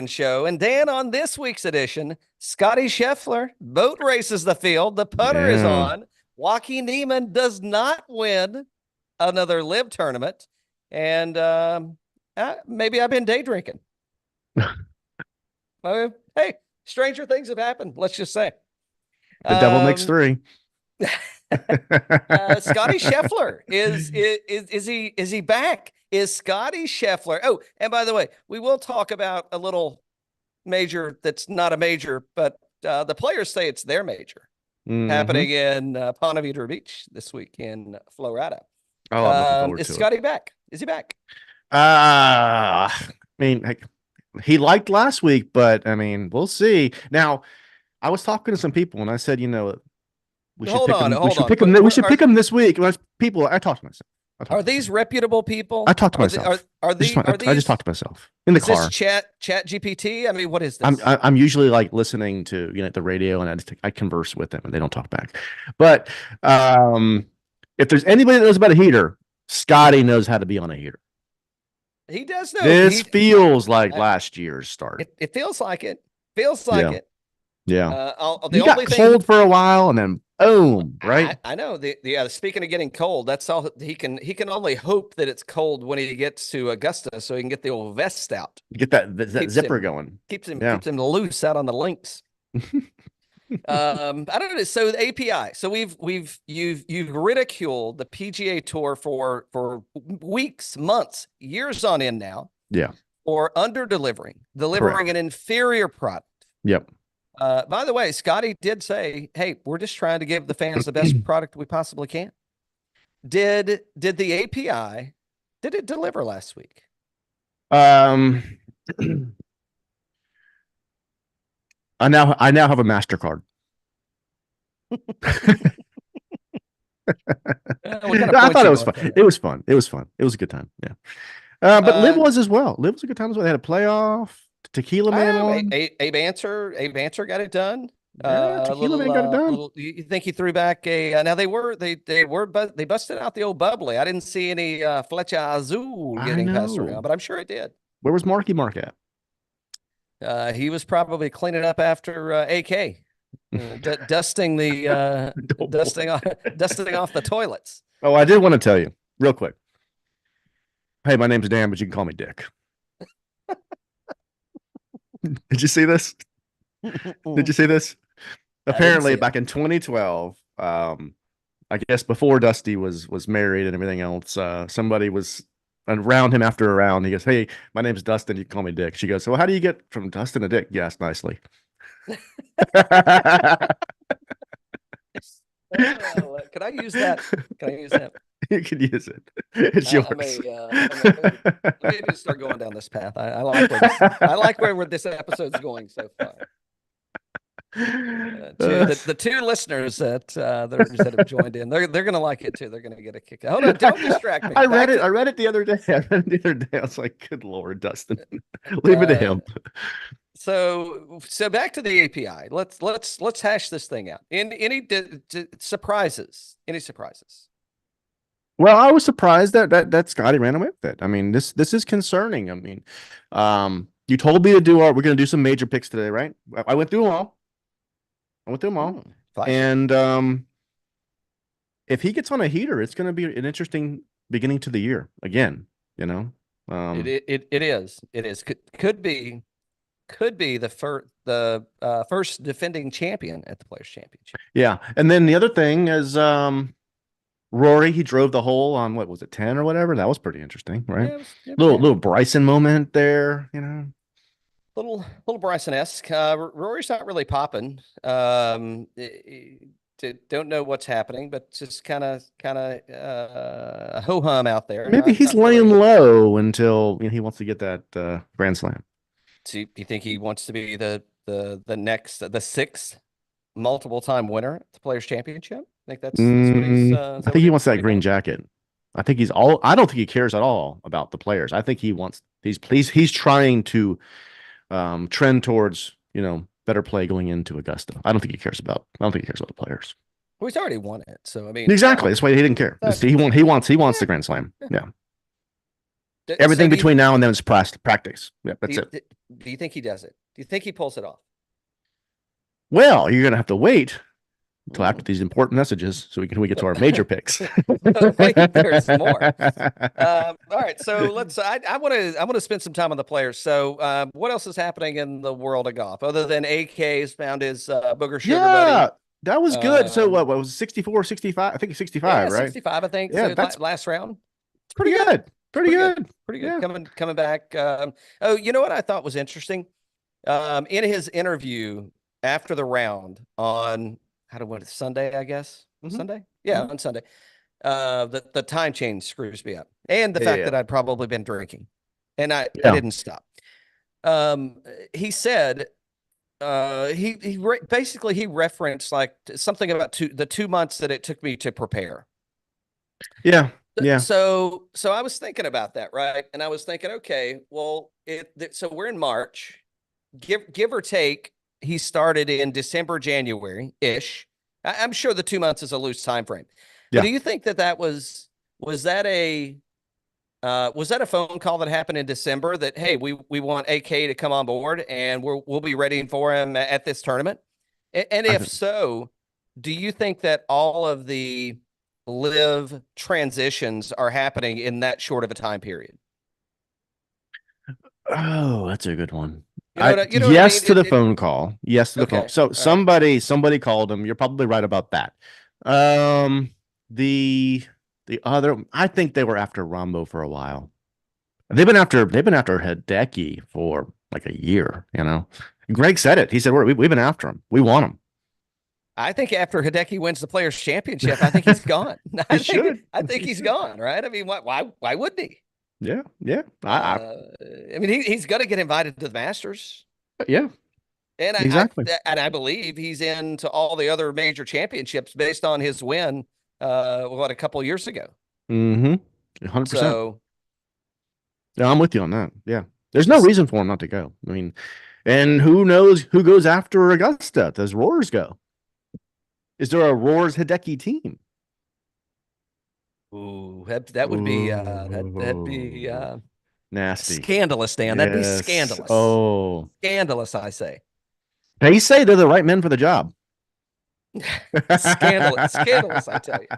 Show. And Dan, on this week's edition, Scottie Scheffler boat races the field. The putter is on. Joaquin Niemann does not win another LIV tournament. And maybe I've been day drinking. Hey, stranger things have happened. Let's just say. The devil makes three. Scottie Scheffler is he back? Is Scottie Scheffler? Oh, and by the way, we will talk about a little major that's not a major, but the players say it's their major happening in Ponte Vedra Beach this week in Florida. Oh, I'm looking forward is to Scottie back? Is he back? I mean, he liked last week, but I mean, we'll see. Now, I was talking to some people and I said, we should pick him this week. People, I talked to myself. Are these reputable people? I talked to myself. I just talked to myself in the car. Is this chat GPT? I mean, what is this? I'm usually like listening to the radio, and I converse with them, and they don't talk back. But if there's anybody that knows about a heater, Scottie knows how to be on a heater. He does know. This feels like last year's start. It feels like it. Feels like it. Yeah. He got cold for a while, and then boom, right? I know. Speaking of getting cold, that's all he can only hope that it's cold when he gets to Augusta, so he can get the old vest out. Get that zipper going. Keeps him loose out on the links. I don't know. So the API. So you've ridiculed the PGA Tour for weeks, months, years on end now. Yeah. For delivering an inferior product. Yep. By the way, Scottie did say, "Hey, we're just trying to give the fans the best product we possibly can." Did the API did it deliver last week? I now have a MasterCard. I thought it was fun. It was fun. It was fun. It was a good time. Yeah. But LIV was as well. LIV was a good time as well. They had a playoff. Tequila Man on. Abe Answer got it done. Tequila Man got it done. You think he threw back a? Now they busted out the old bubbly. I didn't see any Flecha Azul getting passed around, but I'm sure it did. Where was Mark at? He was probably cleaning up after AK, dusting off the toilets. Oh, I did want to tell you real quick. Hey, my name's Dan, but you can call me Dick. Did you see this? Apparently, back in 2012, I guess before Dusty was married and everything else, somebody was around him after a round. He goes, "Hey, my name's Dustin. You can call me Dick." She goes, "So how do you get from Dustin to Dick?" Yes, nicely. Can I use that? You can use it. It's yours. Maybe start going down this path. I like where this episode's going so far. The two listeners that have joined in, they're going to like it too. They're going to get a kick out. Hold on, don't distract me. I read it the other day. I was like, "Good Lord, Dustin, leave it to him." So back to the API. Let's hash this thing out. Any surprises? Any surprises? Well, I was surprised that Scottie ran away with it. I mean, this is concerning. I mean, you told me to we're going to do some major picks today, right? I went through them all. And if he gets on a heater, it's going to be an interesting beginning to the year again. It is. Could be the first defending champion at the Players Championship. Yeah, and then the other thing is Rory. He drove the hole on what was it, 10 or whatever. That was pretty interesting, right? Yeah, little Bryson moment there, Little Bryson-esque. Rory's not really popping. Don't know what's happening, but just kind of ho hum out there. Maybe he's laying low until he wants to get that Grand Slam. So you think he wants to be the sixth multiple time winner at the Players Championship? I think that's what he's. I think he wants that green jacket. I think I don't think he cares at all about the Players. I think he's trying to trend towards better play going into Augusta. I don't think he cares about the Players. Well, he's already won it, so I mean, exactly. That's why he didn't care. He wants the Grand Slam. Yeah. Everything between now and then is practice. Yeah, that's it. Do you think he does it? Do you think he pulls it off? Well, you're gonna have to wait until after these important messages so we get to our major picks. Wait, there's more. All right, so I want to spend some time on the players. So what else is happening in the world of golf other than AK's found his booger sugar buddy? That was good. So what was it, 64, 65? I think it's 65, right? 65, I think. Yeah, so that's last round. pretty good. Pretty good. Pretty good. Yeah. Coming back. Oh, you know what I thought was interesting? In his interview after the round on Sunday, I guess. Sunday? Yeah, on Sunday. The time change screws me up. And the fact that I'd probably been drinking. And I didn't stop. He said basically he referenced like something about the 2 months that it took me to prepare. Yeah. Yeah. So I was thinking about that, right? And I was thinking, okay, well, so we're in March, give or take. He started in December, January ish. I'm sure the 2 months is a loose time frame. But do you think that was that a phone call that happened in December that, hey, we want AK to come on board and we'll be ready for him at this tournament? And if so, do you think that all of the LIV transitions are happening in that short of a time period? Oh, that's a good one. Yes to the phone call. Yes to the phone. So somebody called him. You're probably right about that. The other, I think they were after Rombo for a while. They've been after Hideki for like a year. Greg said it. He said we've been after him. We want him. I think after Hideki wins the Players Championship, I think he's gone. I think he's gone. Right? I mean, why wouldn't he? Yeah, yeah. I mean, he's going to get invited to the Masters. Yeah, and exactly. I believe he's into all the other major championships based on his win. A couple of years ago. 100%. So, yeah, I'm with you on that. Yeah, there's no reason for him not to go. I mean, and who knows who goes after Augusta? Does Roars go? Is there a Roars Hideki team? Ooh, that would be that'd be nasty, scandalous, Dan. That'd be scandalous. Oh, scandalous! I say. They say they're the right men for the job. Scandalous, I tell you.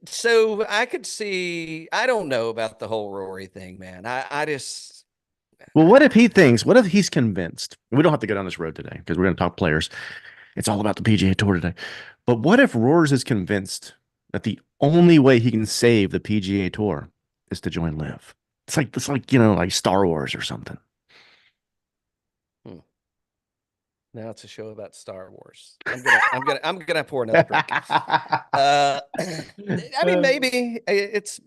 So I could see. I don't know about the whole Rory thing, man. I just. Well, what if he's convinced? We don't have to go down this road today because we're going to talk players. It's all about the PGA Tour today. But what if Roars is convinced that the only way he can save the PGA Tour is to join LIV? It's like like Star Wars or something. Now it's a show about Star Wars. I'm gonna pour another drink. I mean, maybe it's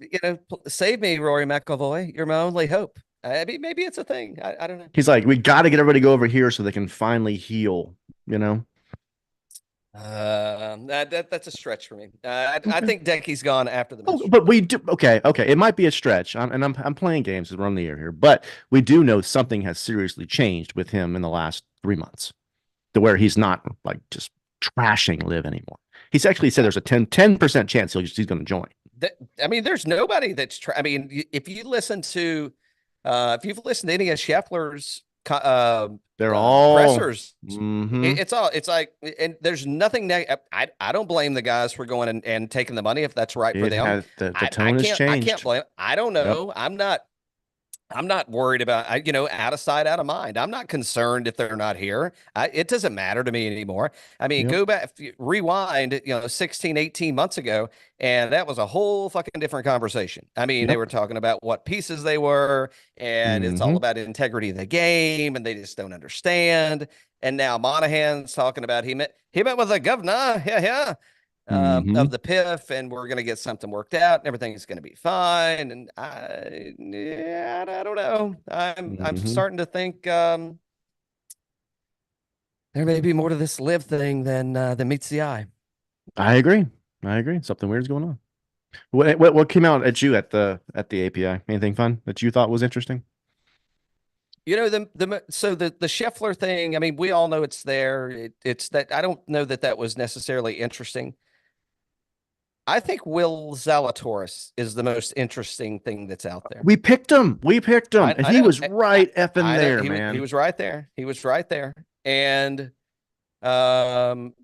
save me, Rory McIlroy. You're my only hope. I mean, maybe it's a thing. I don't know. He's like, we got to get everybody to go over here so they can finally heal. That's a stretch for me. I think Decky's gone after the match. But we do. Okay. It might be a stretch. I'm playing games to run the air here, but we do know something has seriously changed with him in the last 3 months, to where he's not like just trashing LIV anymore. He's actually said there's a 10% chance he's going to join. I mean, there's nobody that's. I mean, if you've listened to any of Scheffler's they're all pressers. It's like, and there's nothing I don't blame the guys for going and taking the money if that's right for them. The tone has changed. I can't blame. I don't know. Yep. I'm not worried about, out of sight, out of mind. I'm not concerned if they're not here. It doesn't matter to me anymore. I mean, go back, rewind, 16, 18 months ago, and that was a whole fucking different conversation. I mean, they were talking about what pieces they were, and it's all about integrity of the game, and they just don't understand. And now Monahan's talking about he met with the governor. Yeah. Of the PIF, and we're going to get something worked out and everything is going to be fine. And I don't know. I'm starting to think there may be more to this LIV thing than meets the eye. I agree. Something weird's going on. What came out at you at the API? Anything fun that you thought was interesting? The Scheffler thing. I mean, we all know it's there. It's that I don't know that was necessarily interesting. I think Will Zalatoris is the most interesting thing that's out there. We picked him. And he was right effing there, he man. He was right there. He was right there. And I'm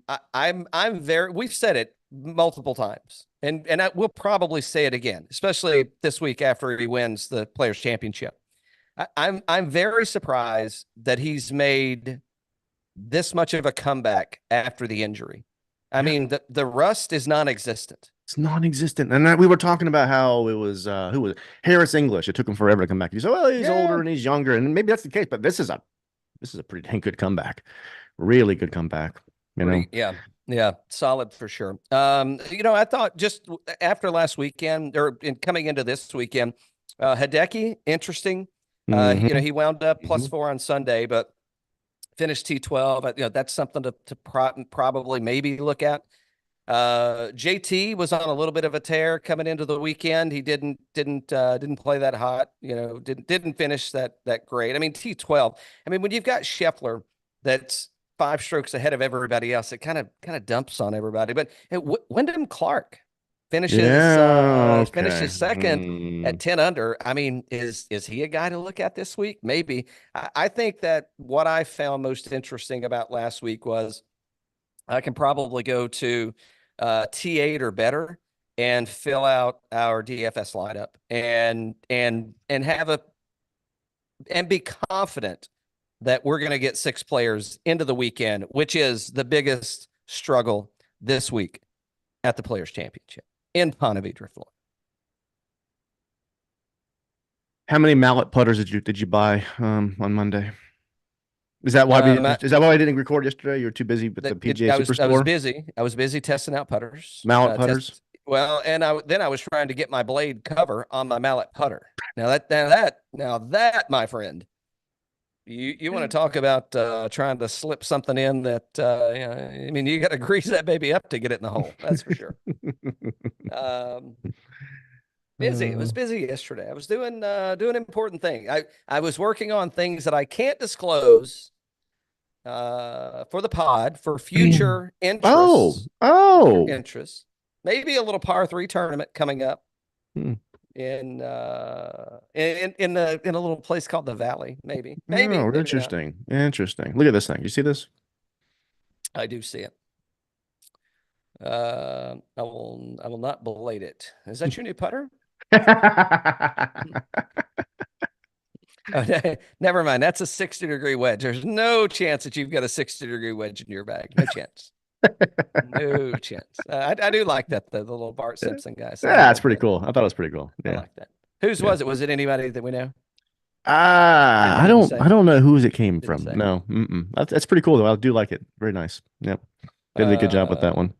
very, we've said it multiple times, and we'll probably say it again, especially this week after he wins the Players Championship. I'm very surprised that he's made this much of a comeback after the injury. I mean, the rust is non-existent. It's non-existent. And we were talking about how it was who was Harris English. It took him forever to come back. You said, well, he's older and he's younger, and maybe that's the case, but this is a pretty dang good comeback. Really good comeback. You know? Yeah, solid for sure. I thought just after last weekend or coming into this weekend, Hideki, interesting. He wound up +4 on Sunday, but finished T12. That's something to probably maybe look at. JT was on a little bit of a tear coming into the weekend. He didn't play that hot. Didn't finish that great. I mean, T12. I mean, when you've got Scheffler that's 5 strokes ahead of everybody else, it kind of dumps on everybody. But Wyndham Clark finishes second at 10 under. I mean, is he a guy to look at this week? Maybe. I think that what I found most interesting about last week was I can probably go to T8 or better and fill out our DFS lineup and be confident that we're going to get 6 players into the weekend, which is the biggest struggle this week at the Players Championship in Ponte Vedra, Florida. How many mallet putters did you buy on Monday? Is that why I didn't record yesterday? You were too busy with the PGA Superstore? I was busy testing out putters. Mallet putters? And I was trying to get my blade cover on my mallet putter. Now that, my friend, you want to talk about trying to slip something in that, I mean, you got to grease that baby up to get it in the hole. That's for sure. Busy. It was busy yesterday. I was doing important things. I was working on things that I can't disclose for the pod for future interests. Interests. Maybe a little par 3 tournament coming up in a little place called the Valley. Maybe. Interesting. Not. Interesting. Look at this thing. You see this? I do see it. I will not belate it. Is that your new putter? Oh, never mind. That's a 60-degree wedge. There's no chance that you've got a 60-degree wedge in your bag. No chance. No chance. I do like that, the little Bart Simpson guy. So that's pretty cool. I thought it was pretty cool. Yeah. I like that. Whose was it? Was it anybody that we know? I don't know whose it came from. No. That's pretty cool though. I do like it. Very nice. Yep. Did a good job with that one.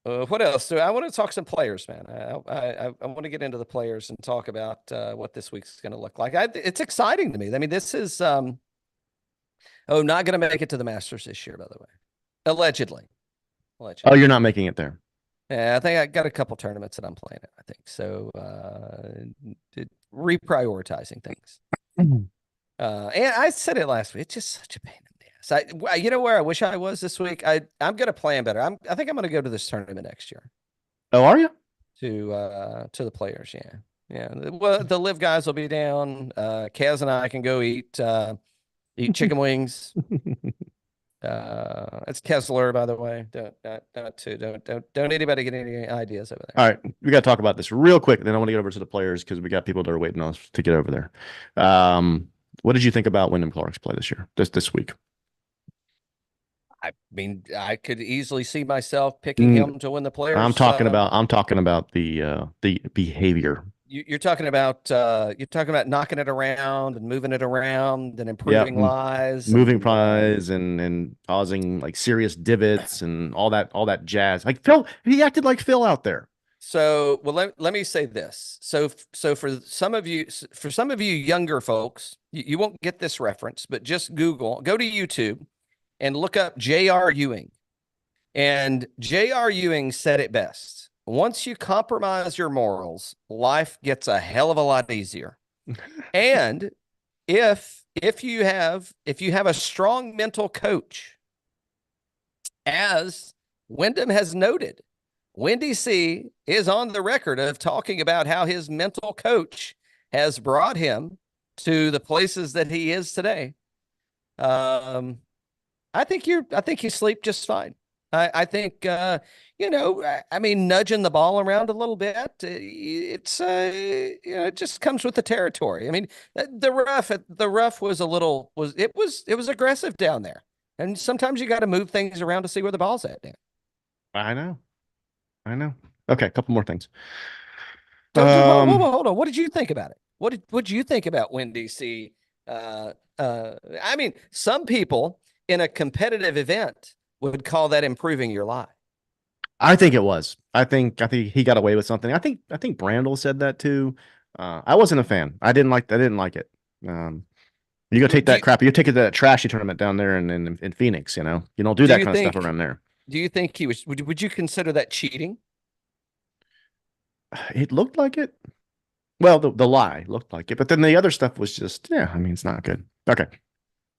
What else? I want to talk some players, man. I want to get into the players and talk about what this week's going to look like. It's exciting to me. I mean, this is not going to make it to the Masters this year, by the way. Allegedly. Oh, you're not making it there. Yeah, I think I got a couple tournaments that I'm playing it, I think. So reprioritizing things. And I said it last week. It's just such a pain in the ass. You know where I wish I was this week? I'm going to plan better. I think I'm going to go to this tournament next year. Oh, are you? To the players, yeah. Yeah. Well, the LIV guys will be down. Kaz and I can go eat chicken wings. It's Kessler, by the way. Don't anybody get any ideas over there. All right, we got to talk about this real quick. Then I want to get over to the players because we got people that are waiting on us to get over there. What did you think about Wyndham Clark's play this year, this week? I mean, I could easily see myself picking him to win the Players. I'm talking about the behavior. You're talking about knocking it around and moving it around and improving lies, moving pies and causing like serious divots and all that jazz. Like Phil, he acted like Phil out there. So, well, let me say this. So for some of you younger folks, you won't get this reference, but just go to YouTube and look up J.R. Ewing. And J.R. Ewing said it best. Once you compromise your morals, life gets a hell of a lot easier. And if you have a strong mental coach, as Wyndham has noted, Wendy C is on the record of talking about how his mental coach has brought him to the places that he is today. I think you sleep just fine. I think, I mean, nudging the ball around a little bit, it just comes with the territory. I mean, the rough was aggressive down there. And sometimes you got to move things around to see where the ball's at now. I know. Okay, a couple more things. Hold on. What did you think about it? What did you think about Wendy C? I mean, some people in a competitive event would call that improving your lie. I think it was. I think he got away with something. I think Brandel said that too. I wasn't a fan. I didn't like it. You go take that crap. You take it to that trashy tournament down there in Phoenix. You don't do that kind of stuff around there. Do you think he was? Would you consider that cheating? It looked like it. Well, the lie looked like it, but then the other stuff was just, I mean, it's not good. Okay,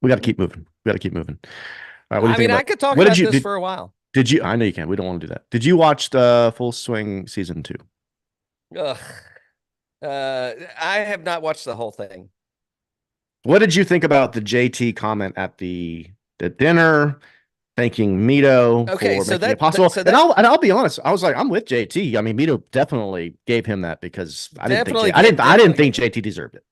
we got to keep moving. What do you think about, I could talk about this for a while. Did you? I know you can. We don't want to do that. Did you watch the Full Swing season 2? Ugh. I have not watched the whole thing. What did you think about the JT comment at the dinner, thanking Mito for making it possible? And I'll be honest, I was like, I'm with JT. I mean, Mito definitely gave him that because I didn't think JT deserved it.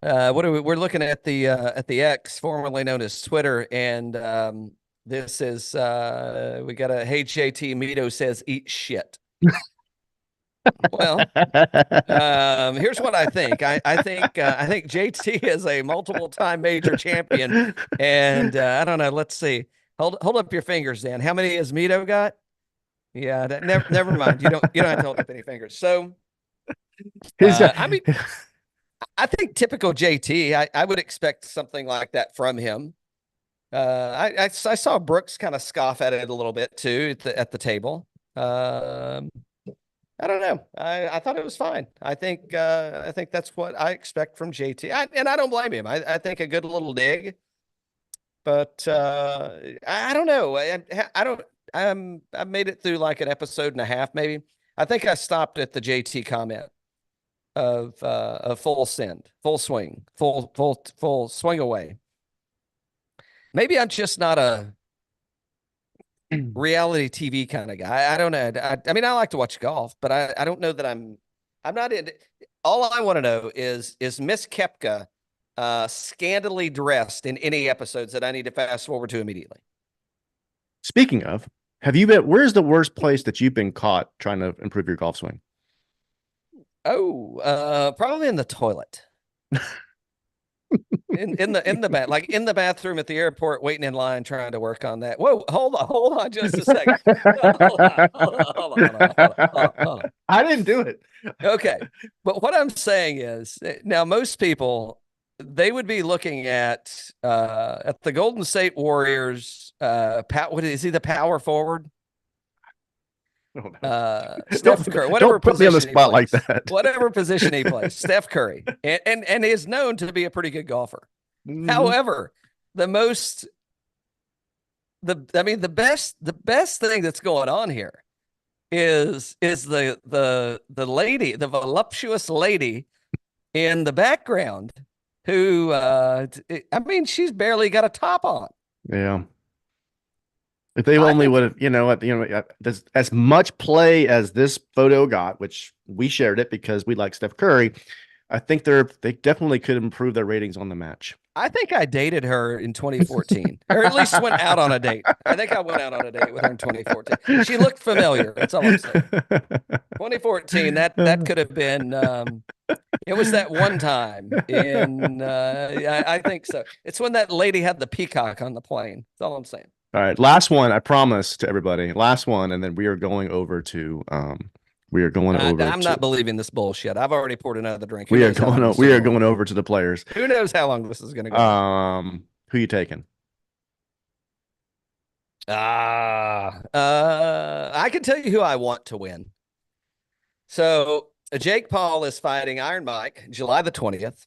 We're looking at the X, formerly known as Twitter, and this is we got a hey JT, Mito says eat shit. Well, here's what I think. I think JT is a multiple-time major champion, and I don't know. Let's see. Hold up your fingers, Dan. How many has Mito got? Yeah, never mind. You don't have to hold up any fingers. So, I mean, I think typical JT. I would expect something like that from him. I saw Brooks kind of scoff at it a little bit too at the table. I don't know. I thought it was fine. I think that's what I expect from JT, and I don't blame him. I think a good little dig, but I don't know. I made it through like an episode and a half, maybe. I think I stopped at the JT comment of full send, full swing, full swing away. Maybe I'm just not a reality TV kind of guy. I don't know. I mean, I like to watch golf, but I don't know that I'm not in. All I want to know is Miss Koepka scantily dressed in any episodes that I need to fast forward to immediately? Speaking of, where's the worst place that you've been caught trying to improve your golf swing? Oh, probably in the toilet. in the bathroom at the airport, waiting in line, trying to work on that. Whoa, hold on just a second. Hold on. I didn't do it. Okay. But what I'm saying is, now most people, they would be looking at the Golden State Warriors, what is he, the power forward? Steph Curry, whatever don't put me on the spot like that. Whatever position he plays, Steph Curry, and is known to be a pretty good golfer. Mm-hmm. However, the best thing that's going on here is the lady, the voluptuous lady in the background who, I mean, she's barely got a top on. Yeah. If they only would have, as much play as this photo got, which we shared it because we like Steph Curry, I think they definitely could improve their ratings on the match. I think I dated her in 2014, or at least went out on a date. I think I went out on a date with her in 2014. She looked familiar. That's all I'm saying. 2014, that could have been. It was that one time I think so. It's when that lady had the peacock on the plane. That's all I'm saying. All right, last one. I promise to everybody. Last one, and then we are going over to. I'm not believing this bullshit. I've already poured another drink. We are going over to the players. Who knows how long this is going to go? Who you taking? I can tell you who I want to win. So Jake Paul is fighting Iron Mike July the 20th.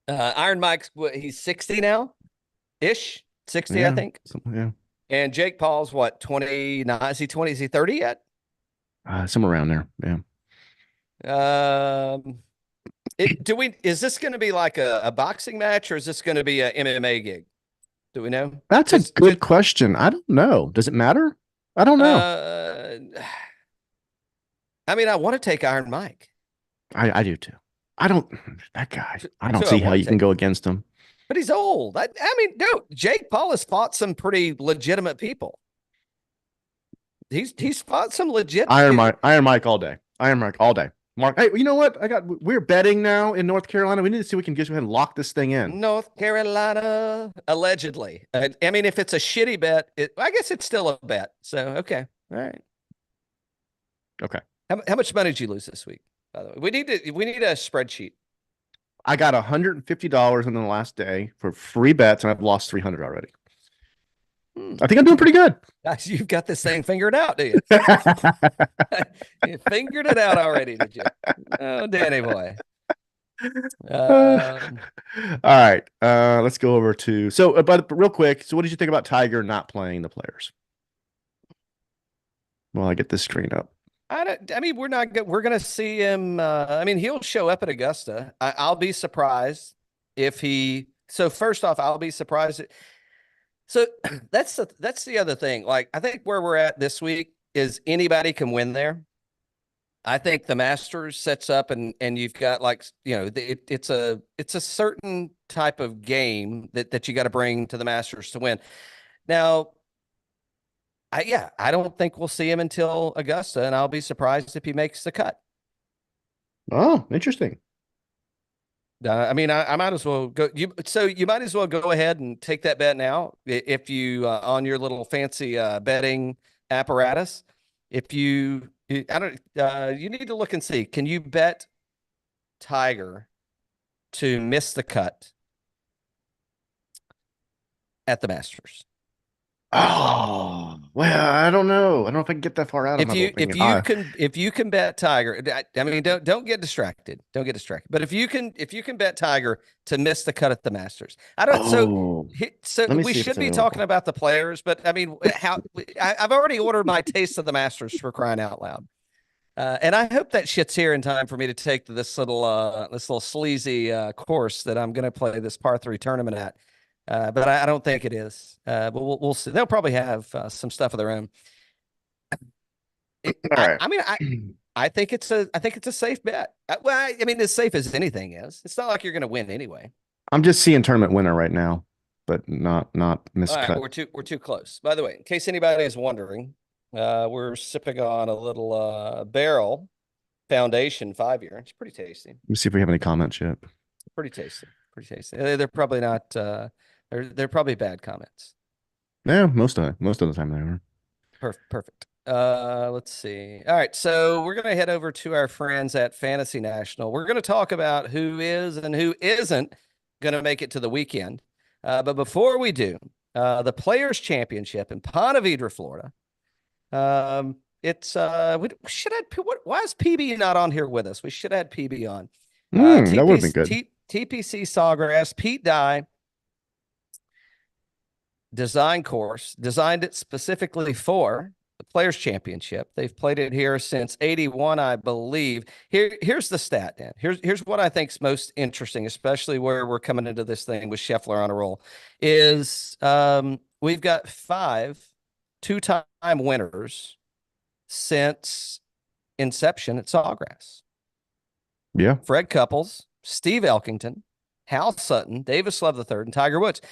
Iron Mike's he's 60 now, ish. 60, yeah, I think. Yeah. And Jake Paul's what, 29? Is he 20? Is he 30 yet? Somewhere around there. Yeah. Is this going to be like a boxing match, or is this going to be a MMA gig? Do we know? That's a good Just question. I don't know. Does it matter? I don't know. uh, I mean, I want to take Iron Mike. I do too. I don't that guy. I don't So I see how want you to can take, go against him. but he's old. I mean, no, Jake Paul has fought some pretty legitimate people. He's fought some legit. Iron Mike all day. Iron Mike all day. Mark, hey, you know what? We're betting now in North Carolina. We need to see if we can just go ahead and lock this thing in. North Carolina, allegedly. I mean, if it's a shitty bet, I guess it's still a bet. So, okay. All right. Okay. How much money did you lose this week? By the way, we need a spreadsheet. I got $150 in the last day for free bets, and I've lost 300 already. I think I'm doing pretty good. You've got this thing figured out, do you? You figured it out already, did you? Oh, Danny boy. All right. Let's go over to but real quick. So, what did you think about Tiger not playing the Players? Well, I get this screen up. I mean, we're going to see him. I mean, he'll show up at Augusta. I'll be surprised if he. So first off, I'll be surprised. So that's the other thing. Like, I think where we're at this week is anybody can win there. I think the Masters sets up and you've got like, it's a certain type of game that you got to bring to the Masters to win. Now, I don't think we'll see him until Augusta, and I'll be surprised if he makes the cut. Oh, interesting. I mean, I might as well go. You might as well go ahead and take that bet now. If you on your little fancy betting apparatus, if you I don't you need to look and see. Can you bet Tiger to miss the cut at the Masters? Oh, well, I don't know. I don't know if I can get that far out. If you can bet Tiger, I mean, don't get distracted. Don't get distracted. But if you can bet Tiger to miss the cut at the Masters, I don't. Oh, So we should be talking about the Players, but I mean, I've already ordered my taste of the Masters, for crying out loud. And I hope that shit's here in time for me to take this little sleazy course that I'm going to play this par 3 tournament at. But I don't think it is. But we'll see. They'll probably have some stuff of their own. All right. I mean, I think it's a safe bet. Well, I mean, as safe as anything is. It's not like you're going to win anyway. I'm just seeing tournament winner right now, but not miscut. All right, we're too close. By the way, in case anybody is wondering, we're sipping on a little Barrel Foundation 5-year. It's pretty tasty. Let me see if we have any comments yet. Pretty tasty. Pretty tasty. They're probably not. They're probably bad comments. Yeah, most of the time they are. Perfect. Let's see. All right, so we're gonna head over to our friends at Fantasy National. We're gonna talk about who is and who isn't gonna make it to the weekend. But before we do, the Players Championship in Ponte Vedra, Florida. We should have. Why is PB not on here with us? We should have had PB on. That would have been good. TPC Sawgrass, Pete Dye. Design course, designed it specifically for the Players Championship. They've played it here since '81, I believe. Here's the stat, Dan. Here's what I think's most interesting, especially where we're coming into this thing with Scheffler on a roll, is we've got 5 two-time winners since inception at Sawgrass. Yeah. Fred Couples, Steve Elkington, Hal Sutton, Davis Love III, and Tiger Woods.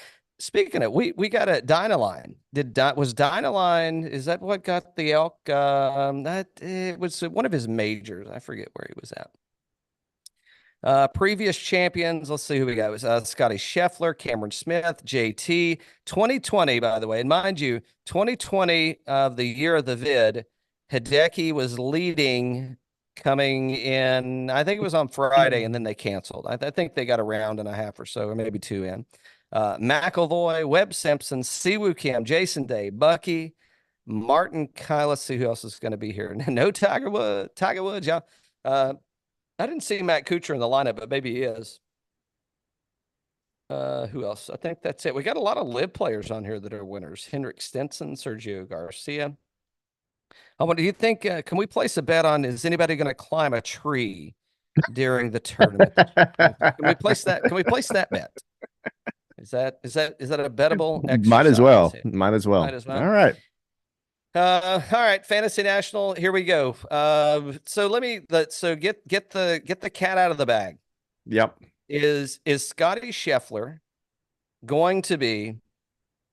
Speaking of, we got a Dynaline. Was Dynaline, is that what got the elk? That it was one of his majors. I forget where he was at. Previous champions, let's see who we got. It was Scottie Scheffler, Cameron Smith, JT. 2020, by the way, and mind you, 2020 of the year of the vid, Hideki was leading coming in, I think it was on Friday, and then they canceled. I think they got a round and a half or so, or maybe 2 in. McIlroy, Webb Simpson, Siwoo Kim, Jason Day, Bucky, Martin Kyle. Let's see who else is going to be here. No Tiger Woods, yeah. I didn't see Matt Kuchar in the lineup, but maybe he is. Who else? I think that's it. We got a lot of LIV players on here that are winners. Henrik Stenson, Sergio Garcia. Do you think? Can we place a bet on? Is anybody going to climb a tree during the tournament? Can we place that? Can we place that bet? Is that a bettable Might as exercise well. here? Might as well. Might as well. All right. All right, Fantasy National, here we go. So get the cat out of the bag. Yep. Is Scottie Scheffler going to be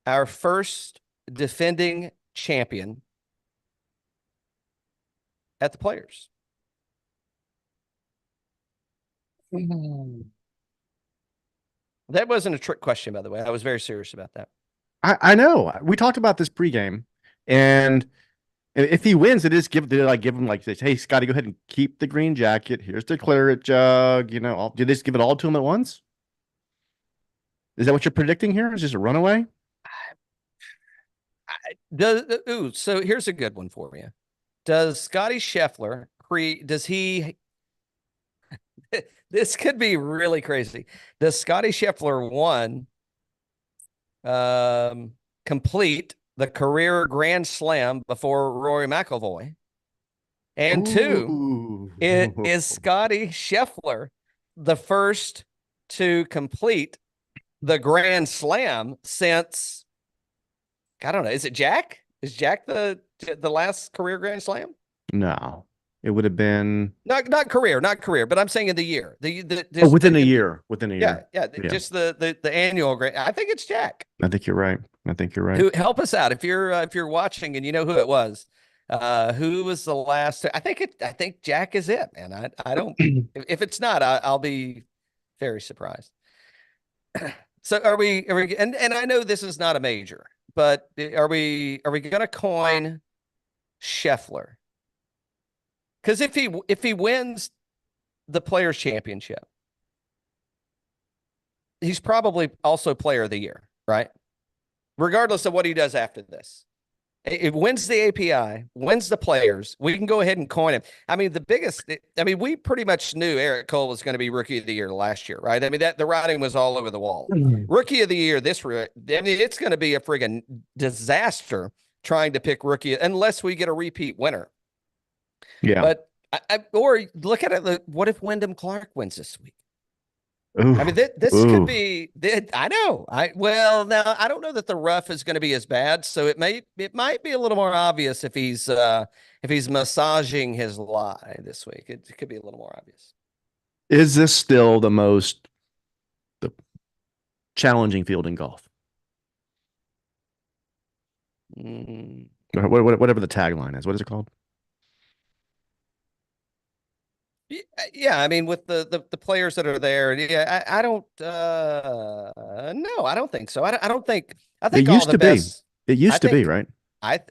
our first defending champion at the Players? That wasn't a trick question, by the way. I was very serious about that. I know. We talked about this pregame, and if he wins, give him like this. Hey, Scotty, go ahead and keep the green jacket. Here's the claret jug. You know, do they just give it all to him at once? Is that what you're predicting here? Is just a runaway? So here's a good one for you. Does Scottie Scheffler this could be really crazy. Does Scottie Scheffler complete the career Grand Slam before Rory McIlroy? And two, is Scottie Scheffler the first to complete the Grand Slam since, I don't know, is it Jack? Is Jack the last career Grand Slam? No. It would have been not career, but I'm saying in the year. Within a year. Yeah. Just the annual Grand. I think it's Jack. I think you're right. Who help us out if you're watching and you know who it was. Who was the last? I think Jack is it, man. I don't. If it's not, I'll be very surprised. So are we? And I know this is not a major, but are we going to coin Scheffler? Because if he wins the Players Championship, he's probably also Player of the Year, right? Regardless of what he does after this. It wins the API, wins the Players. We can go ahead and coin him. I mean, we pretty much knew Eric Cole was going to be Rookie of the Year last year, right? I mean, the writing was all over the wall. Rookie of the Year it's going to be a friggin' disaster trying to pick rookie unless we get a repeat winner. Yeah. But or look at it. What if Wyndham Clark wins this week? Oof. I mean, this could be. I know. Now I don't know that the rough is going to be as bad. So it might be a little more obvious if he's massaging his lie this week. It could be a little more obvious. Is this still the challenging field in golf? Whatever the tagline is. What is it called? Yeah, I mean, with the players that are there, yeah, I don't. No, I don't think so. I don't think. I think it used to be. It used to be, right? I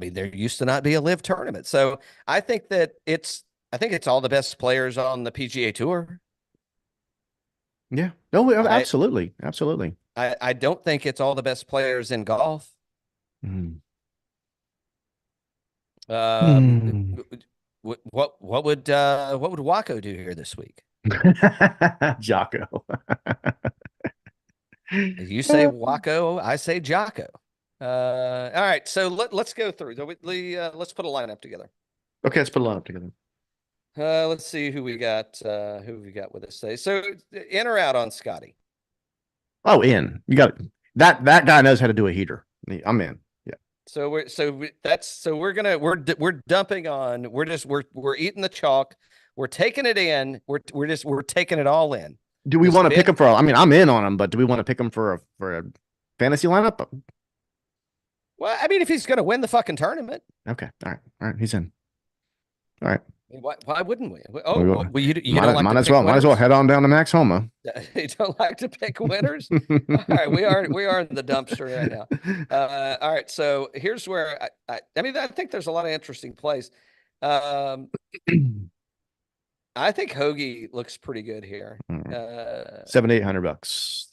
mean, there used to not be a LIV tournament, so I think that it's all the best players on the PGA Tour. Yeah. No, absolutely, absolutely. I don't think it's all the best players in golf. What would Waco do here this week? Jocko. You say Waco, I say Jocko. All right, so let's go through. Let's put a lineup together. Okay, let's put a lineup together. Let's see who we got. Who we got with us today? So in or out on Scotty? Oh, in. You got that guy knows how to do a heater. I'm in. So we're dumping on. We're eating the chalk. We're taking it in. We're taking it all in. Do we want to pick him for? I mean, I'm in on him, but do we want to pick him for a fantasy lineup? Well, I mean, if he's going to win the fucking tournament. Okay. All right. He's in. All right. Why wouldn't we? Oh, well, you don't like might as well head on down to Max Homa. You don't like to pick winners? All right, we are in the dumpster right now. All right, so here's where I mean, I think there's a lot of interesting plays. I think Hoagie looks pretty good here. $7,800.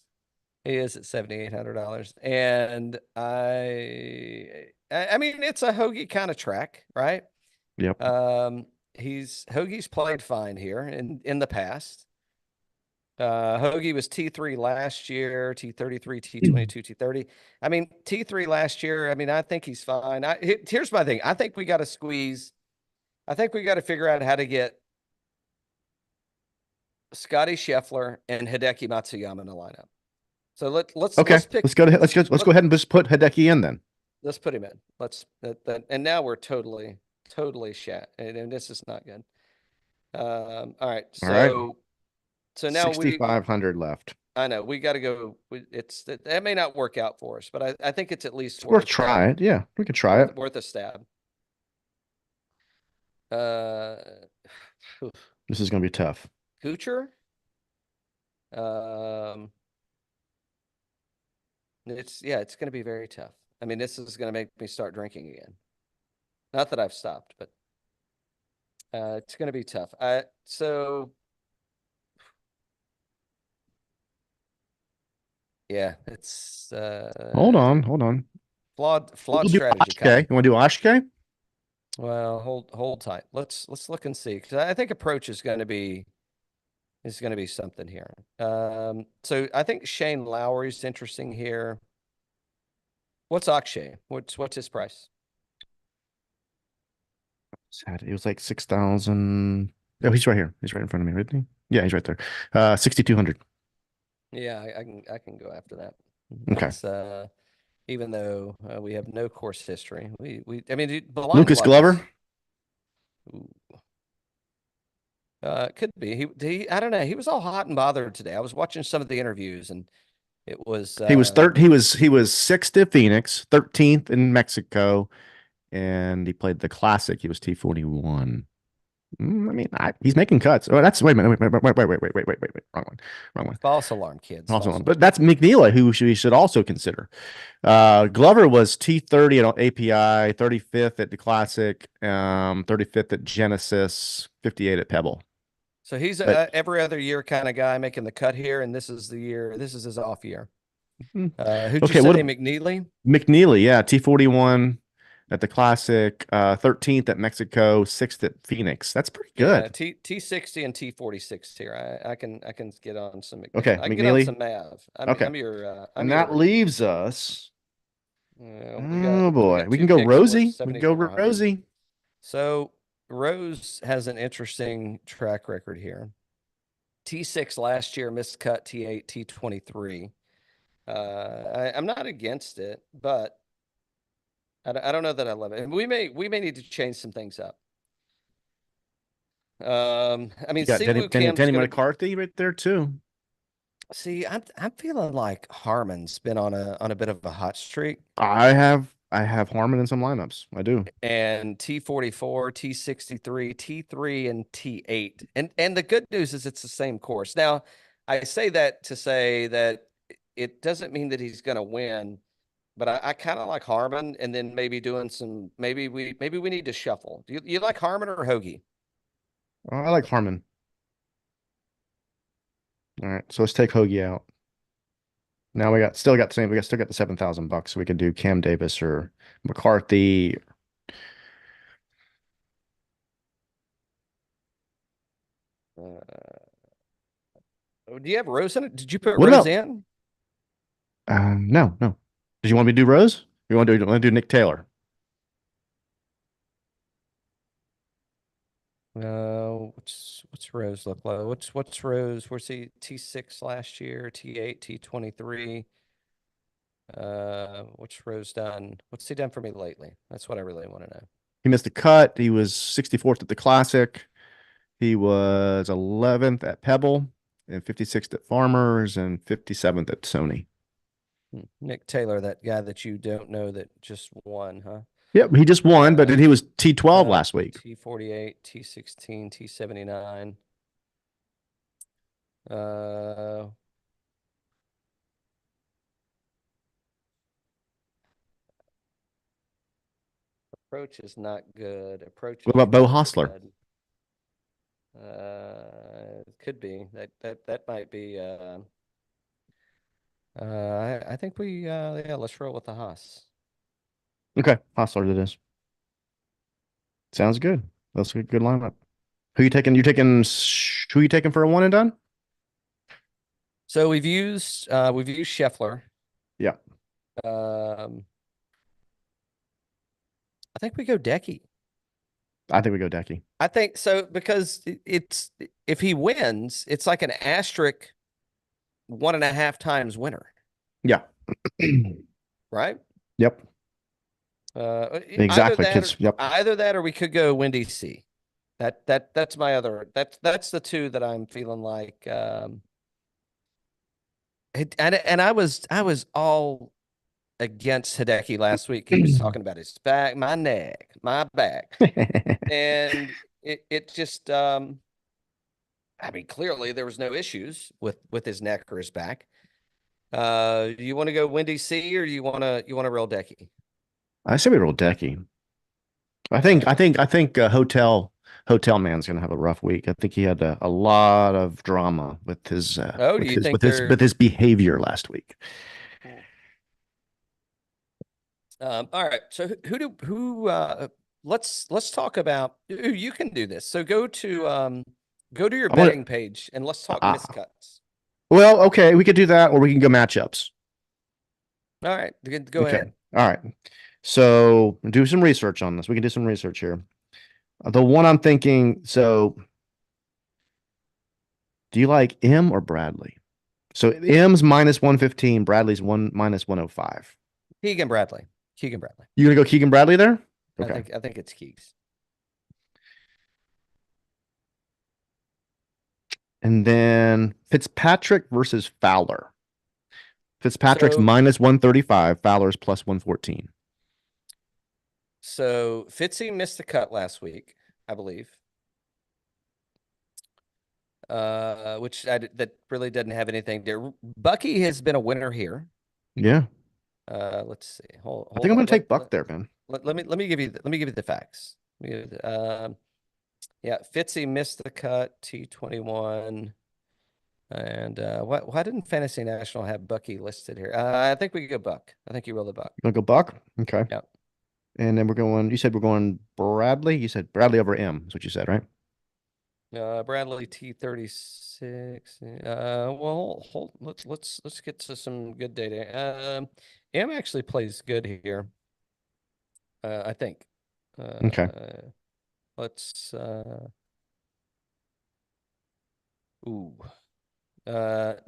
He is at $7,800, and I mean, it's a Hoagie kind of track, right? Yep. Hoagie's played fine here in the past. Hoagie was T3 last year, T33, T22, T30. I mean, T3 last year, I mean, I think he's fine. Here's my thing. I think we got to figure out how to get Scottie Scheffler and Hideki Matsuyama in the lineup. So Okay, let's pick. Let's go ahead and just put Hideki in then. Let's put him in. And now we're totally shat, and this is not good. All right. All right. So now 6,500 left. I know we got to go. That may not work out for us, but I think it's at least It's worth try it. Yeah, we could try it. Worth a stab. This is going to be tough. Kuchar. It's going to be very tough. I mean, this is going to make me start drinking again. Not that I've stopped, but it's going to be tough. Yeah, it's hold on. Flawed we'll strategy. Okay, you want to do Ashke? Well, hold tight. Let's look and see, because I think approach is going to be something here. So I think Shane Lowry is interesting here. What's Akshay? What's his price? It was like 6,000. Oh, he's right here. He's right in front of me, isn't he? Yeah, he's right there. 6,200. Yeah, I can go after that. Okay. That's, even though we have no course history, I mean, Lucas Glover. Could be. I don't know. He was all hot and bothered today. I was watching some of the interviews, and it was he was third. He was sixth at Phoenix, 13th in Mexico, and he played the Classic. He was T41. I mean, he's making cuts. Oh, that's wait a minute. Wait. Wrong one. False alarm, kids. False alarm. But that's McNeely, who we should also consider. Glover was T30 at API, 35th at the Classic, 35th at Genesis, 58 at Pebble. So he's every other year kind of guy making the cut here, and this is the year. This is his off year. Who'd you say? McNeely? McNeely, yeah, T41 at the Classic, 13th at Mexico, 6th at Phoenix. That's pretty good. Yeah, T60 and T46 here. I can get on some McNeely. Okay, I can McNeely. get on some Mav. And that leaves us. Oh boy, we can go Rosie. We can go Rosie. So Rose has an interesting track record here. T6 last year, missed cut. T8, T23. I'm not against it, but I don't know that I love it. And we may need to change some things up. I mean, Danny McCarthy right there too. See, I'm feeling like Harmon's been on a bit of a hot streak. I have Harmon in some lineups. I do. And T44, T63, T3, and T8. And the good news is it's the same course. Now, I say that to say that it doesn't mean that he's going to win, but I kind of like Harmon, and then maybe doing some maybe we need to shuffle. Do you like Harmon or Hoagie? I like Harmon. All right, so let's take Hoagie out. Now we still got the $7,000, so we could do Cam Davis or McCarthy. Do you have Rose in it? Did you put Rose in? No. Did you want me to do Rose? You want to do Nick Taylor? What's Rose look like? What's Rose? Where's he? T6 last year, T8, T23. What's Rose done? What's he done for me lately? That's what I really want to know. He missed the cut. He was 64th at the Classic. He was 11th at Pebble and 56th at Farmers and 57th at Sony. Nick Taylor, that guy that you don't know that just won, huh? Yep, he just won, but he was T12 last week. T48, T16, T79. Approach is not good. What about Bo Hostler? It could be that might be. I think let's roll with the Haas. Okay, Hostler it is. Sounds good. That's a good lineup. Who you taking? Who you taking for a one and done? So we've used Scheffler. Yeah. I think we go Decky. I think we go Decky. I think so because it's if he wins, it's like an asterisk 1.5 times winner, Yeah. right? Yep. Exactly. Yep. Either that or we could go Windy C. That's my other that's the two that I'm feeling like and I was all against Hideki last week. He was talking about his back, my neck, my back. And it just I mean, clearly there was no issues with his neck or his back. Do you want to go Windy C or do you want a real Decky? I say we roll Decky. I think Hotel Man's gonna have a rough week. I think he had a lot of drama with his Oh, do you think with his behavior last week. All right. So let's talk about you can do this. So go to your betting page and let's talk miscuts. Well, okay, we could do that, or we can go matchups. All right, go ahead. All right. So do some research on this. We can do some research here. The one I'm thinking, so do you like M or Bradley? So M's -115, Bradley's -105. Keegan Bradley. You gonna go Keegan Bradley there? Okay. I think it's Keegs. And then Fitzpatrick versus Fowler. Fitzpatrick's -135, Fowler's +114. So Fitzy missed the cut last week, I believe. Which that really doesn't have anything to. Bucky has been a winner here. Yeah. Let's see. Hold I think I'm gonna take Buck there, man. Let me give you the facts. Yeah, Fitzy missed the cut, T21. And why didn't Fantasy National have Bucky listed here? I think we could go Buck. I think you roll the Buck. You wanna go Buck? Okay. Yeah. And then you said we're going Bradley? You said Bradley over M, is what you said, right? Bradley T36. Well, let's get to some good data. M actually plays good here. I think. Okay. Let's ooh. That's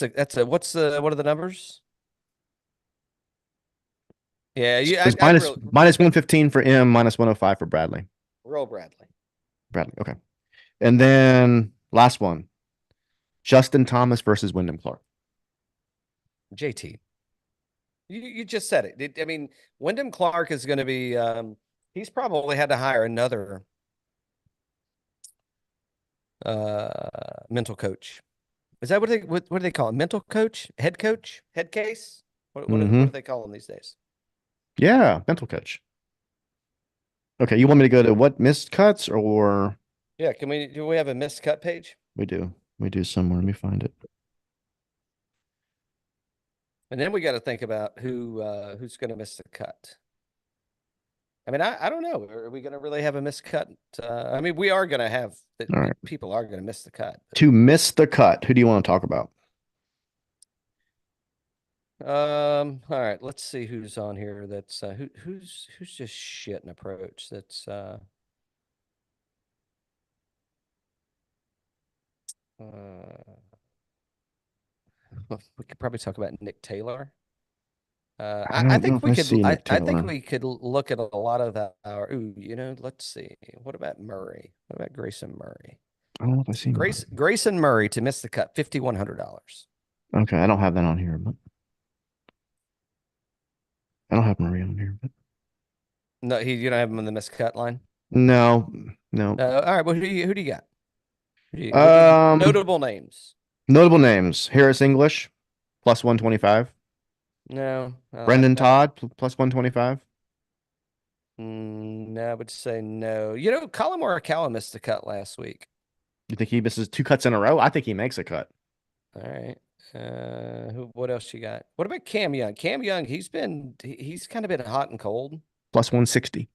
a what are the numbers? Yeah, It's -115 for M, -105 for Bradley. Roll Bradley. Okay. And then last one. Justin Thomas versus Wyndham Clark. JT. You just said it. I mean, Wyndham Clark is going to be he's probably had to hire another mental coach. Is that what do they call it? Mental coach? Head coach? Head case? What do they call them these days? Yeah, mental coach. Okay, you want me to go to what missed cuts or? Yeah, do we have a missed cut page? We do. We do somewhere. Let me find it. And then we got to think about who's going to miss the cut. I mean, I don't know. Are we going to really have a missed cut? I mean, we are going to have people are going to miss the cut. To miss the cut, who do you want to talk about? All right, let's see who's on here. That's who's just shit in approach. That's we could probably talk about Nick Taylor. I think we could look at a lot of our. Let's see. What about Murray? What about Grayson Murray? I don't know if I've seen Grayson Murray to miss the cut, $5,100. Okay, I don't have that on here, but I don't have Murray on here. But no, you don't have him on the missed cut line. No. All right. Well, who do you got? Notable names. Notable names: Harris English, +125. No. Brendan Todd, +125. No, I would say no. Collin Morikawa missed the cut last week. You think he misses 2 cuts in a row? I think he makes a cut. All right. What else you got? What about Cam Young? Cam Young, he's kind of been hot and cold. +160.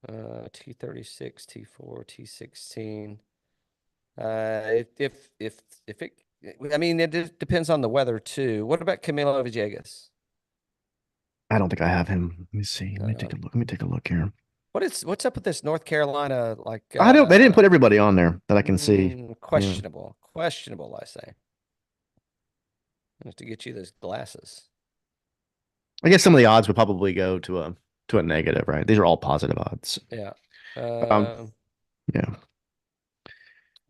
T36, T4, T16. If it, I mean, it depends on the weather too. What about Camilo Villegas? I don't think I have him. Let me see. Let me take a look. Let me take a look here. What's up with this North Carolina I don't. They didn't put everybody on there that I can see. Questionable, I say. I have to get you those glasses. I guess some of the odds would probably go to a negative, right? These are all positive odds. Yeah. Yeah.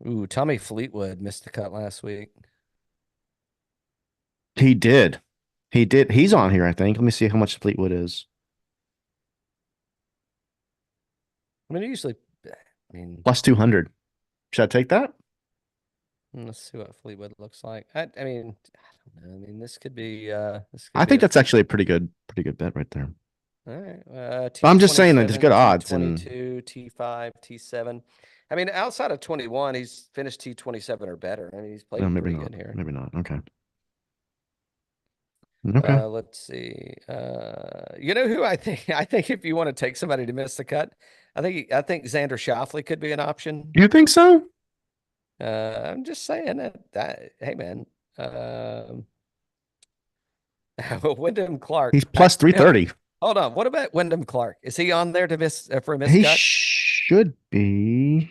Ooh, Tommy Fleetwood missed the cut last week. He did. He did. He's on here, I think. Let me see how much Fleetwood is. I mean, Plus 200. Should I take that? let's see what Fleetwood looks like. I mean, I don't know. I mean, this could be. I think that's actually a pretty good bet right there. All right. I'm just saying that there's good odds. T22, T5, T7. I mean, outside of 21, he's finished T27 or better. I mean, he's played pretty good here. Maybe not. Okay. Okay. Let's see. You know who I think? I think if you want to take somebody to miss the cut, I think Xander Schauffele could be an option. You think so? I'm just saying that hey man. Wyndham Clark. He's plus 330. Hold on. What about Wyndham Clark? Is he on there to miss for a miss He cut? should be.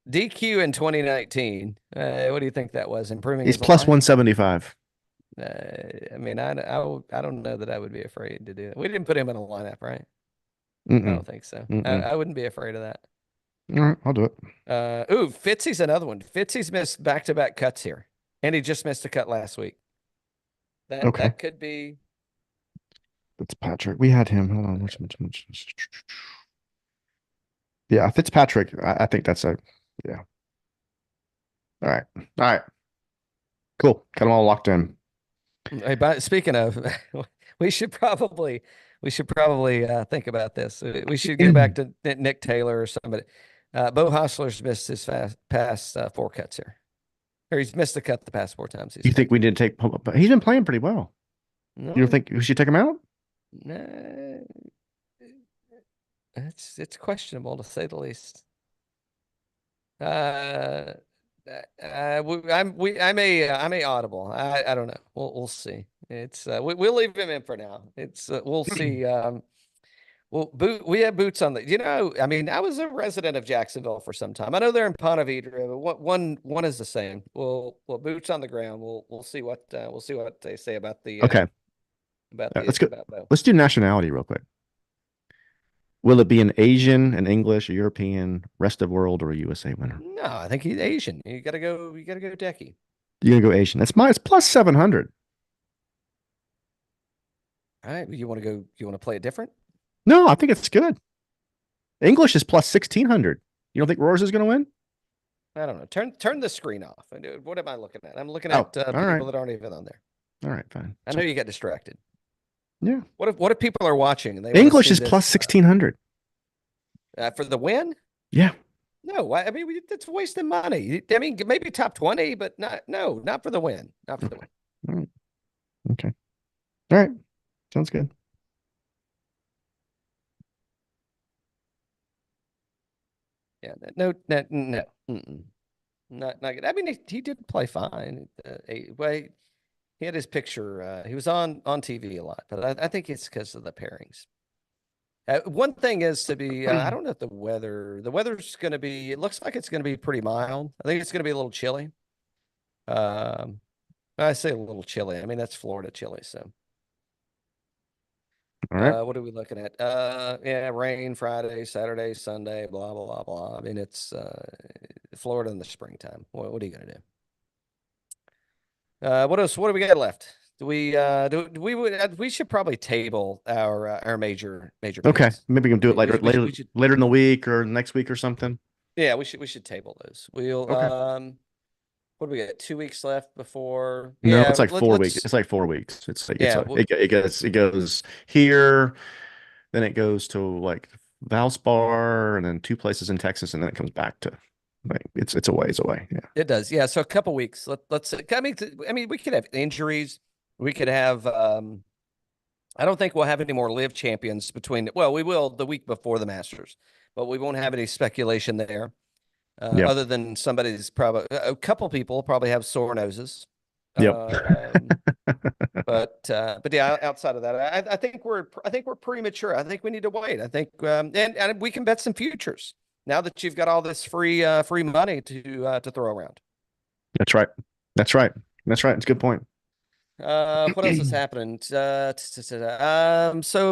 DQ in 2019. What do you think that was? Improving. He's plus 175. I mean, I don't know that I would be afraid to do it. We didn't put him in a lineup, right? Mm-mm. I don't think so. I wouldn't be afraid of that. All right, I'll do it. Ooh, Fitzy's another one. Fitzy's missed back-to-back cuts here, and he just missed a cut last week. That could be. That's Patrick. We had him. Hold on. Yeah, Fitzpatrick. I think that's yeah. All right. Cool. Got them all locked in. Hey, but speaking of, we should probably think about this. We should get back to Nick Taylor or somebody. Bo Hostler's missed his past 4 cuts here, or he's missed the cut the past 4 times. You think we did take? But he's been playing pretty well. No. You don't think we should take him out? No, it's questionable to say the least. I'm a audible. I don't know. We'll see. It's we'll leave him in for now. It's we'll see. We have boots on the. You know, I mean, I was a resident of Jacksonville for some time. I know they're in Ponte Vedra, but one is the same. Well, boots on the ground. We'll see what they say about the. Okay. Let's go. Let's do nationality real quick. Will it be an Asian, an English, a European, rest of world, or a USA winner? No, I think he's Asian. You gotta go Decky. You're gonna go Asian. It's plus 700. All right. You want to play it different? No, I think it's good. English is plus 1,600. You don't think Roars is gonna win? I don't know. Turn the screen off. What am I looking at? I'm looking at people that aren't even on there. All right, fine. I know you got distracted. Yeah. What if people are watching and they English is plus 1,600 for the win? Yeah. No, I mean it's wasting money. I mean maybe top 20, but not for the win. Not for the win. All right. Okay. All right. Sounds good. Yeah. No. Not good. I mean he did play fine. He had his picture. He was on TV a lot, but I think it's because of the pairings. One thing is to be, I don't know if the weather's going to be, it looks like it's going to be pretty mild. I think it's going to be a little chilly. I say a little chilly. I mean, that's Florida chilly. So, all right. What are we looking at? Rain Friday, Saturday, Sunday, blah, blah, blah, blah. I mean, it's Florida in the springtime. What are you going to do? What else? What do we got left? We should probably table our major Okay, picks. maybe we can do it later in the week or next week or something. Yeah, we should table those. We'll okay. What do we got? 2 weeks left before. No, it's like 4 weeks. It's like 4 weeks. It goes here, then it goes to like Valspar, and then 2 places in Texas, and then it comes back to. Like it's a ways away. Yeah, it does. Yeah, so a couple weeks. Let's. I mean, we could have injuries. We could have. I don't think we'll have any more LIV champions between. Well, we will the week before the Masters, but we won't have any speculation there. Yep. Other than somebody's probably a couple people probably have sore noses. Yep. But yeah, outside of that, I think we're premature. I think we need to wait. I think and we can bet some futures now that you've got all this free money to throw around. That's right. That's right. That's right. It's a good point. What else is happening? So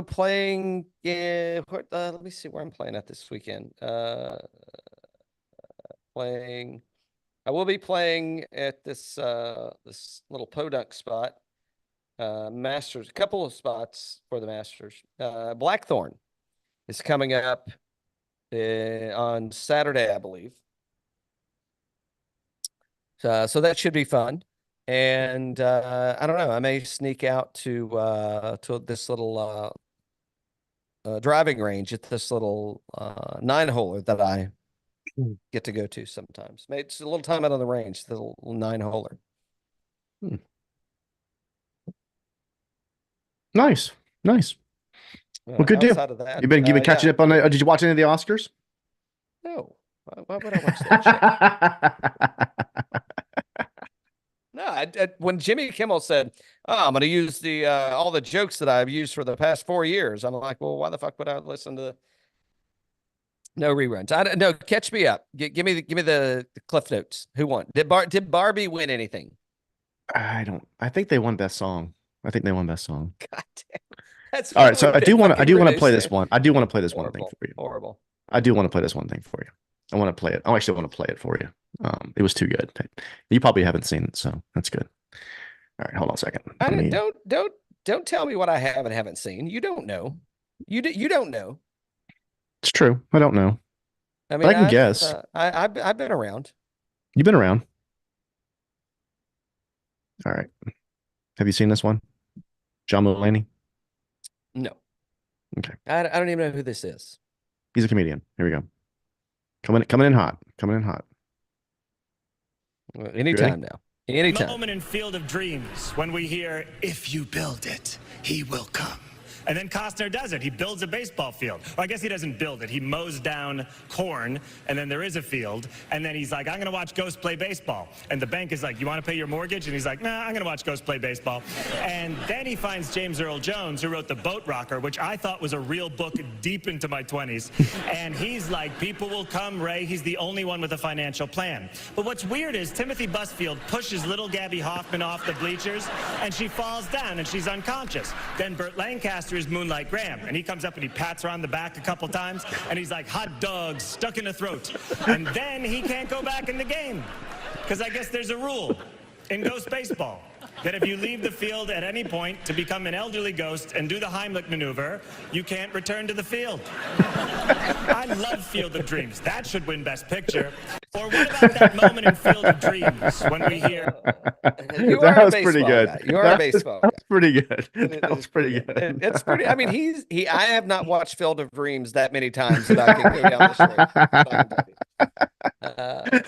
playing. Let me see where I'm playing at this weekend. Playing. I will be playing at this little podunk spot. Masters, a couple of spots for the Masters. Blackthorn is coming up on Saturday, I believe. So that should be fun. And I don't know, I may sneak out to this little driving range at this little 9-holer that I get to go to sometimes. It's a little time out on the range, the little 9-holer. Nice. Well, good deal. That, you've been catching up on the. Did you watch any of the Oscars? No. Why would I watch that shit? No, when Jimmy Kimmel said, "Oh, I'm going to use the all the jokes that I've used for the past 4 years," I'm like, "Well, why the fuck would I listen to no reruns?" No, catch me up. Give me the Cliff Notes. Who won? Did Barbie win anything? I think they won Best Song. God damn. That's all right. So I do want to play this one. I do want to play this one thing for you. Horrible. I do want to play this one thing for you. I want to play it. I actually want to play it for you. It was too good. You probably haven't seen it, so that's good. All right, hold on a second. Don't tell me what I have and haven't seen. You don't know. You don't know. It's true. I don't know. I mean, but I can guess. I've been around. You've been around. All right. Have you seen this one? John Mulaney? No. Okay. I don't even know who this is. He's a comedian. Here we go. Coming in hot. Anytime now. Anytime. Moment in Field of Dreams when we hear, "If you build it, he will come." And then Costner does it. He builds a baseball field. Well, I guess he doesn't build it. He mows down corn, and then there is a field. And then he's like, "I'm going to watch Ghost play baseball." And the bank is like, "You want to pay your mortgage?" And he's like, "Nah, I'm going to watch Ghost play baseball." And then he finds James Earl Jones, who wrote The Boat Rocker, which I thought was a real book deep into my 20s. And he's like, "People will come, Ray. He's the only one with a financial plan." But what's weird is Timothy Busfield pushes little Gabby Hoffman off the bleachers, and she falls down, and she's unconscious. Then Burt Lancaster is Moonlight Graham, and he comes up and he pats her on the back a couple times, and he's like, "Hot dogs stuck in the throat." And then he can't go back in the game, because I guess there's a rule in Ghost Baseball that if you leave the field at any point to become an elderly ghost and do the Heimlich maneuver, you can't return to the field. I love Field of Dreams. That should win Best Picture. Or what about that moment in Field of Dreams when we hear... That was pretty good. You are a baseball guy. That's pretty good. That was pretty good. It's pretty... I mean, I have not watched Field of Dreams that many times that I can go down the street.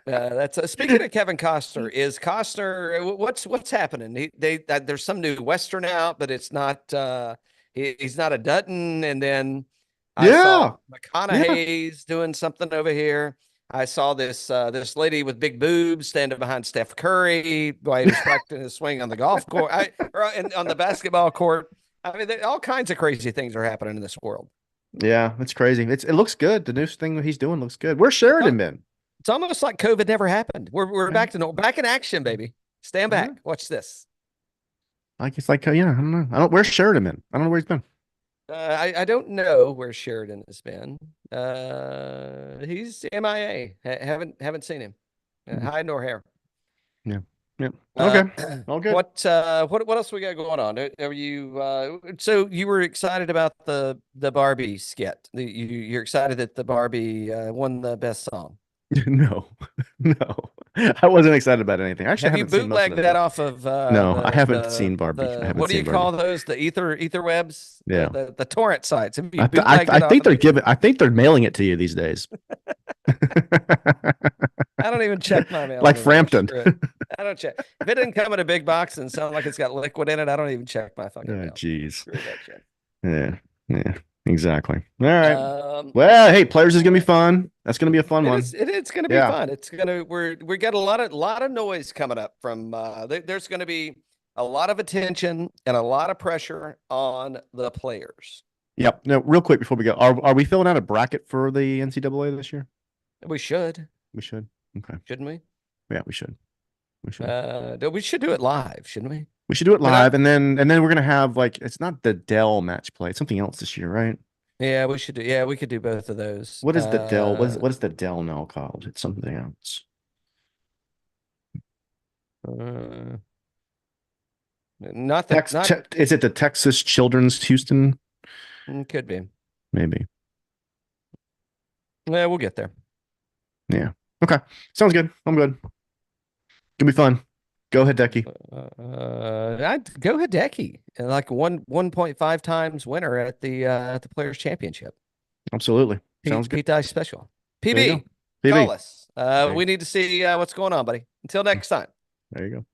That's speaking of Kevin Costner. Is Costner what's happening? There's some new Western out, but it's not. He's not a Dutton. And then I saw McConaughey's doing something over here. I saw this lady with big boobs standing behind Steph Curry while he was practicing his swing on the golf course, on the basketball court. I mean, all kinds of crazy things are happening in this world. Yeah, it's crazy. It looks good. The new thing that he's doing looks good. Where's Sheridan been? It's almost like COVID never happened. We're back in action, baby. Stand back. Watch this. Like it's like I don't know. Where's Sheridan been? I don't know where he's been. I don't know where Sheridan has been. He's MIA. Haven't seen him. Hide nor hair. Yeah. Okay. All good. What else we got going on? Are you so you were excited about the Barbie skit? You're excited that the Barbie won the best song? No, I wasn't excited about anything. Actually, have you bootlegged that off of? No, I haven't seen Barbie. What do you call those? The ether webs? Yeah, the torrent sites. I think they're giving. I think they're mailing it to you these days. I don't even check my mail. Like Frampton. I don't check. If it didn't come in a big box and sound like it's got liquid in it, I don't even check my fucking mail. Jeez. Yeah. Exactly. All right. Well, hey, Players is gonna be fun. That's gonna be a fun one. It's gonna be fun. It's gonna we got a lot of noise coming up from there's gonna be a lot of attention and a lot of pressure on the players. Yep. No, real quick before we go, are we filling out a bracket for the NCAA this year? We should. We should. Okay. Shouldn't we? Yeah, we should. We should. We should do it live, shouldn't we? We should do it live, and then we're gonna have like it's not the Dell match play, it's something else this year, right? Yeah, we should do. Yeah, we could do both of those. What is the Dell? What is the Dell now called? It's something else. Not that. Is it the Texas Children's Houston? Could be. Maybe. Yeah, we'll get there. Yeah. Okay. Sounds good. I'm good. Gonna be fun. Go ahead, Decky. I'd go Hideki, like 1.5 times winner at the Players Championship. Absolutely. Sounds good. Pete Dye special. PB, PB. call us. We need to see what's going on, buddy. Until next time. There you go.